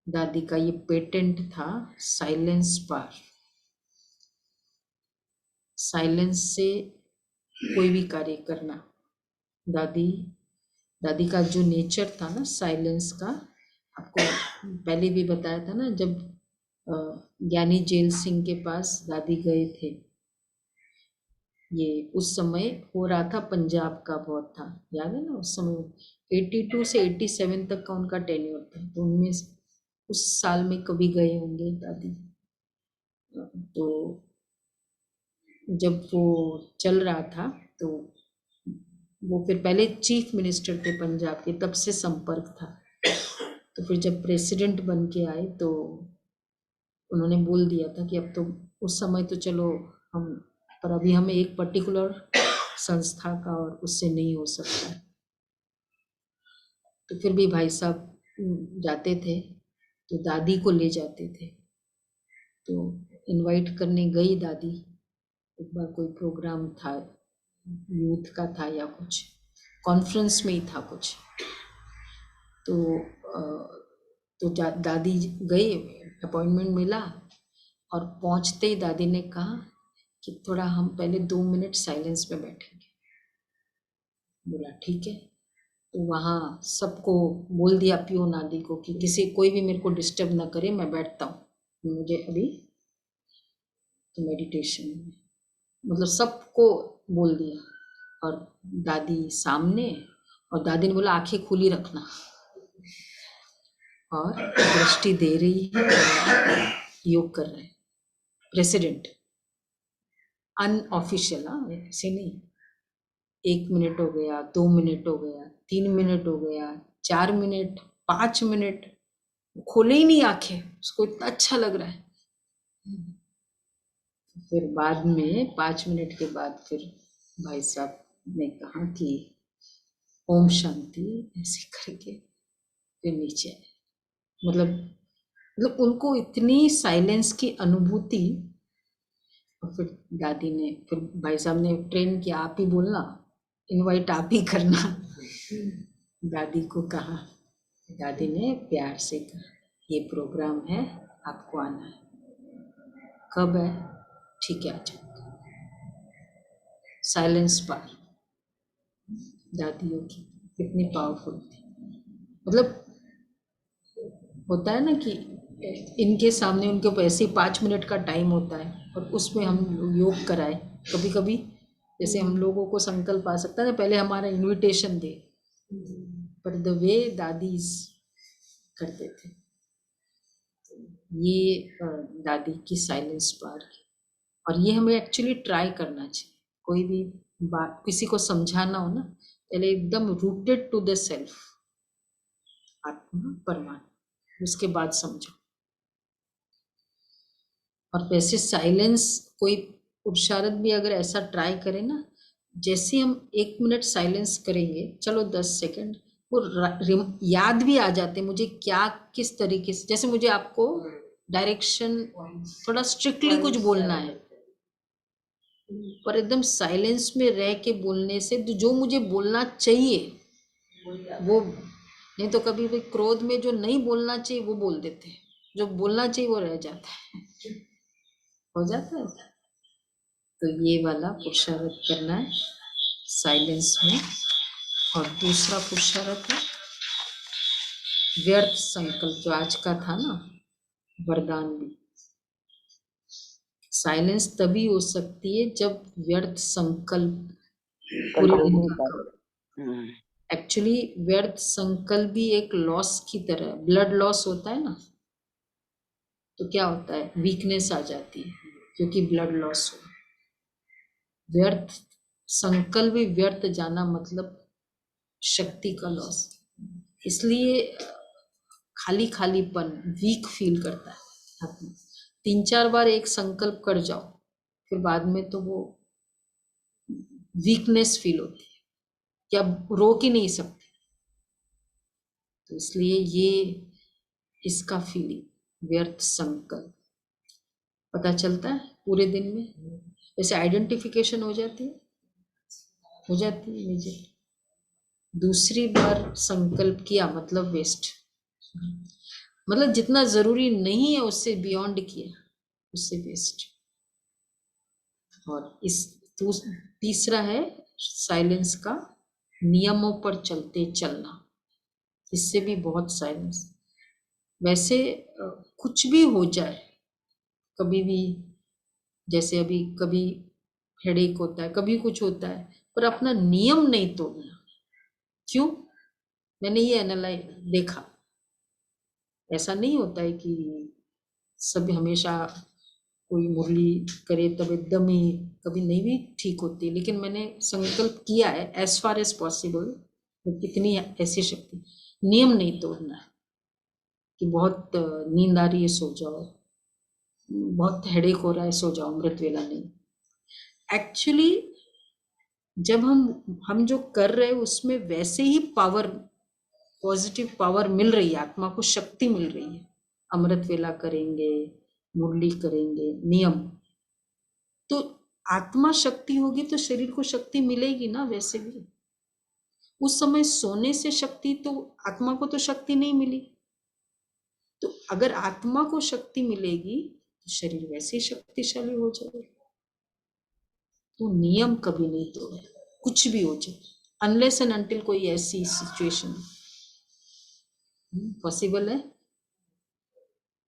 दादी का ये पेटेंट था, साइलेंस पार। साइलेंस से कोई भी कार्य करना। दादी दादी का जो नेचर था ना साइलेंस का, आपको पहले भी बताया था ना, जब ज्ञानी जेल सिंह के पास दादी गए थे, ये उस समय हो रहा था पंजाब का बहुत था, याद है ना, उस समय 82 से 87 तक का उनका टेन्योर था, तो उनमें उस साल में कभी गए होंगे दादी। तो जब वो चल रहा था तो वो फिर पहले चीफ मिनिस्टर थे पंजाब के, तब से संपर्क था। तो फिर जब प्रेसिडेंट बन के आए तो उन्होंने बोल दिया था कि अब तो, उस समय तो चलो हम, पर अभी हमें एक पर्टिकुलर संस्था का और उससे नहीं हो सकता है। तो फिर भी भाई साहब जाते थे तो दादी को ले जाते थे। तो इनवाइट करने गई दादी, एक बार कोई प्रोग्राम था, यूथ का था या कुछ कॉन्फ्रेंस में ही था कुछ, तो दादी गई, अपॉइंटमेंट मिला, और पहुंचते ही दादी ने कहा कि थोड़ा हम पहले 2 मिनट साइलेंस में बैठेंगे। बोला ठीक है। तो वहाँ सबको बोल दिया, पियो नादी को, कि किसी कोई भी मेरे को डिस्टर्ब ना करे, मैं बैठता हूँ, मुझे अभी तो मेडिटेशन में, मतलब सबको बोल दिया। और दादी सामने, और दादी ने बोला आंखें खुली रखना, और दृष्टि दे रही है, योग कर रहे हैं। प्रेसिडेंट अनऑफिशियल, हाँ ऐसे नहीं, 1 मिनट हो गया, 2 मिनट हो गया, 3 मिनट हो गया, 4 मिनट, 5 मिनट, खोले ही नहीं आंखें, उसको इतना अच्छा लग रहा है। फिर बाद में 5 मिनट के बाद फिर भाई साहब ने कहा कि ओम शांति, ऐसे करके फिर नीचे आए। मतलब उनको इतनी साइलेंस की अनुभूति। और फिर दादी ने, फिर भाई साहब ने ट्रेन किया, आप ही बोलना, इनवाइट आप ही करना। दादी को कहा, दादी ने प्यार से कहा ये प्रोग्राम है, आपको आना है। कब है? ठीक है, आ जाओ। साइलेंस पार दादियों की कितनी पावरफुल थी। मतलब होता है ना कि इनके सामने उनके पास ऐसे 5 मिनट का टाइम होता है, और उसमें हम योग कराए। कभी कभी जैसे हम लोगों को संकल्प आ सकता है ना, पहले हमारा इनविटेशन दे, पर द वे दादीज करते थे, ये दादी की साइलेंस पार की। और ये हमें एक्चुअली ट्राई करना चाहिए। कोई भी बात किसी को समझाना हो ना, पहले एकदम रूटेड टू द सेल्फ, आत्मा परमात्मा, उसके बाद समझो। और वैसे साइलेंस, कोई उपचारक भी अगर ऐसा ट्राई करे ना, जैसे हम 1 मिनट साइलेंस करेंगे, चलो 10 सेकंड, वो याद भी आ जाते मुझे क्या किस तरीके से, जैसे मुझे आपको डायरेक्शन थोड़ा स्ट्रिक्टली कुछ बोलना है, पर एकदम साइलेंस में रह के बोलने से जो मुझे बोलना चाहिए वो, नहीं तो कभी भी क्रोध में जो नहीं बोलना चाहिए वो बोल देते हैं, जो बोलना चाहिए वो रह जाता है। हो जाता है। तो ये वाला पुरुषार्थ करना है साइलेंस में। और दूसरा पुरुषार्थ है व्यर्थ संकल्प, जो आज का था ना वरदान भी। साइलेंस तभी हो सकती है जब व्यर्थ संकल्प पूरे दिन का करो। एक्चुअली व्यर्थ संकल्प भी एक लॉस की तरह, ब्लड लॉस होता है ना, तो क्या होता है, वीकनेस आ जाती है क्योंकि ब्लड लॉस हो। व्यर्थ संकल्प भी व्यर्थ जाना मतलब शक्ति का लॉस। इसलिए खाली खालीपन, वीक फील करता है आत्मा। 3-4 बार एक संकल्प कर जाओ, फिर बाद में तो वो वीकनेस फील होती है कि अब रोक ही नहीं सकते। तो इसलिए ये इसका फीलिंग व्यर्थ संकल्प पता चलता है पूरे दिन में, जैसे आइडेंटिफिकेशन हो जाती है मुझे। दूसरी बार संकल्प किया मतलब वेस्ट। मतलब जितना जरूरी नहीं है उससे बियॉन्ड किया, उससे बेस्ट। और तीसरा है साइलेंस का नियमों पर चलते चलना, इससे भी बहुत साइलेंस। वैसे कुछ भी हो जाए, कभी भी, जैसे अभी कभी हेडेक होता है, कभी कुछ होता है, पर अपना नियम नहीं तोड़ना। क्यों? मैंने ये एनालाइज देखा, ऐसा नहीं होता है कि सब हमेशा कोई मुरली करे तब एकदम ही, कभी नहीं भी ठीक होती, लेकिन मैंने संकल्प किया है एज फार एज पॉसिबल, कितनी ऐसी शक्ति, नियम नहीं तोड़ना है कि बहुत नींद आ रही है सो जाओ, बहुत हेडेक हो रहा है सो जाओ, अमृत वेला नहीं। एक्चुअली जब हम जो कर रहे हैं उसमें वैसे ही पावर, पॉजिटिव पावर मिल रही है, आत्मा को शक्ति मिल रही है। अमृत वेला करेंगे, मुरली करेंगे, नियम, तो आत्मा शक्ति होगी तो शरीर को शक्ति मिलेगी ना। वैसे भी उस समय सोने से शक्ति, तो आत्मा को तो शक्ति नहीं मिली, तो अगर आत्मा को शक्ति मिलेगी तो शरीर वैसे ही शक्तिशाली हो जाएगा। तो नियम कभी नहीं तोड़े, कुछ भी हो जाए, अनलेस एंड अनटिल कोई ऐसी सिचुएशन पॉसिबल है।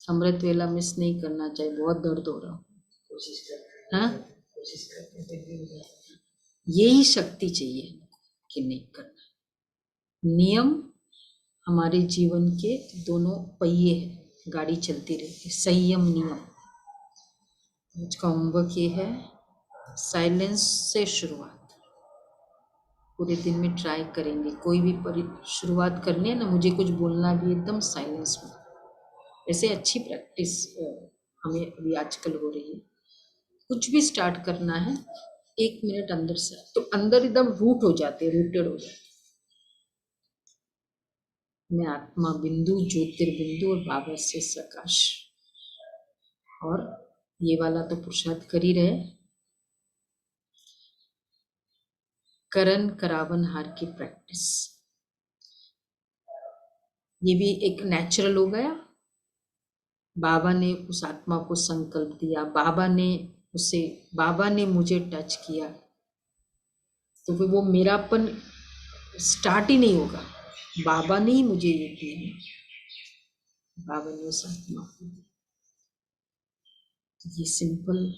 अमृत वेला मिस नहीं करना चाहिए, बहुत दर्द हो रहा, कोशिश कर, हाँ कोशिश करते, यही शक्ति चाहिए कि नहीं करना। नियम हमारे जीवन के दोनों पहिए हैं, गाड़ी चलती रहती, संयम नियम। आज का होमवर्क ये है, साइलेंस से शुरुआत, पूरे दिन में ट्राई करेंगे। कोई भी शुरुआत करनी है ना, मुझे कुछ बोलना भी एकदम साइलेंस में, ऐसे अच्छी प्रैक्टिस हमें अभी आजकल हो रही है। कुछ भी स्टार्ट करना है 1 मिनट अंदर से, तो अंदर एकदम रूट हो जाते, रूटेड हो जाते। मैं आत्मा बिंदु, ज्योतिर्बिंदु और बाबा से सकाश। और ये वाला तो पुरुषार्थ कर ही रहे, करन करावन हार की प्रैक्टिस, ये भी एक नेचुरल हो गया। बाबा ने उस आत्मा को संकल्प दिया, बाबा ने मुझे टच किया, तो फिर वो मेरापन स्टार्ट ही नहीं होगा। बाबा ने ही मुझे ये दिया, बाबा ने उस आत्मा को, ये सिंपल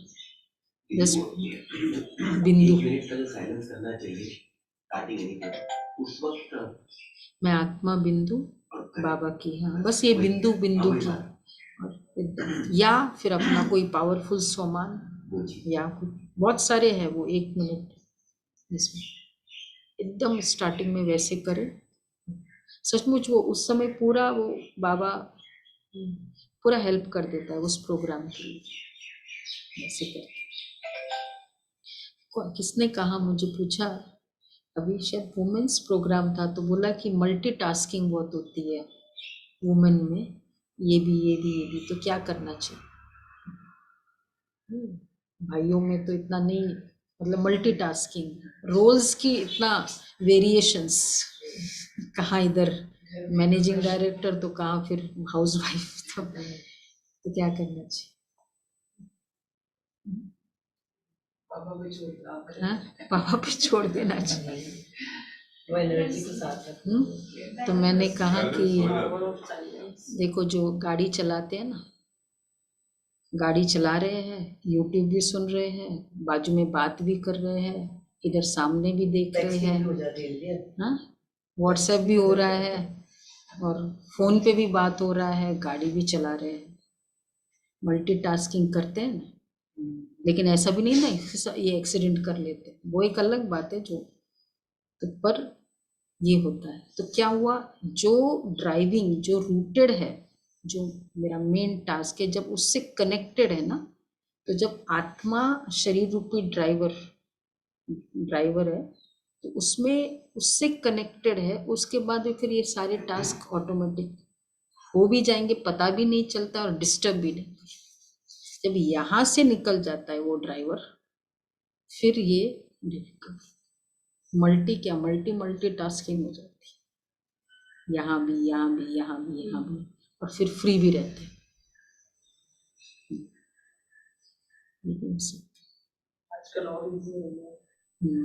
10 बिंदु साइलेंस करना चाहिए उस वक्त। मैं आत्मा बिंदु बाबा की, हाँ बस ये बिंदु बिंदु की, और या फिर अपना कोई पावरफुल सोमान, या कुछ बहुत सारे हैं वो 1 मिनट इसमें एकदम स्टार्टिंग में वैसे करें। सचमुच वो उस समय पूरा वो बाबा पूरा हेल्प कर देता है उस प्रोग्राम के लिए, ऐसे करके। किसने कहा, मुझे पूछा अभी, शायद वुमेन्स प्रोग्राम था, तो बोला कि मल्टीटास्किंग बहुत होती है वुमेन में, ये भी ये भी ये भी, तो क्या करना चाहिए। भाइयों में तो इतना नहीं, मतलब मल्टीटास्किंग रोल्स की इतना वेरिएशंस, कहाँ इधर मैनेजिंग डायरेक्टर तो कहाँ फिर हाउस वाइफ, तो क्या करना चाहिए। हाँ पापा पे छोड़ देना चाहिए, वो एनर्जी को साथ रखना। तो मैंने कहा कि देखो, जो गाड़ी चलाते हैं ना, गाड़ी चला रहे हैं, यूट्यूब भी सुन रहे हैं, बाजू में बात भी कर रहे हैं, इधर सामने भी देख रहे हैं, हाँ व्हाट्सएप भी हो रहा है, और फोन पे भी बात हो रहा है, गाड़ी भी चला रहे हैं, मल्टीटास्किंग करते हैं ना। लेकिन ऐसा भी नहीं ना ये एक्सीडेंट कर लेते हैं, वो एक अलग बात है जो, तो पर ये होता है। तो क्या हुआ, जो ड्राइविंग जो रूटेड है, जो मेरा मेन टास्क है, जब उससे कनेक्टेड है ना, तो जब आत्मा शरीर रूपी ड्राइवर है, तो उसमें उससे कनेक्टेड है, उसके बाद फिर ये सारे टास्क ऑटोमेटिक हो भी जाएंगे, पता भी नहीं चलता और डिस्टर्ब भी नहीं। जब यहाँ से निकल जाता है वो ड्राइवर, फिर ये मल्टी टास्किंग हो जाती है, यहाँ भी यहाँ भी यहाँ भी यहाँ भी, और फिर फ्री भी रहते हैं। आजकल और इजी हो गया।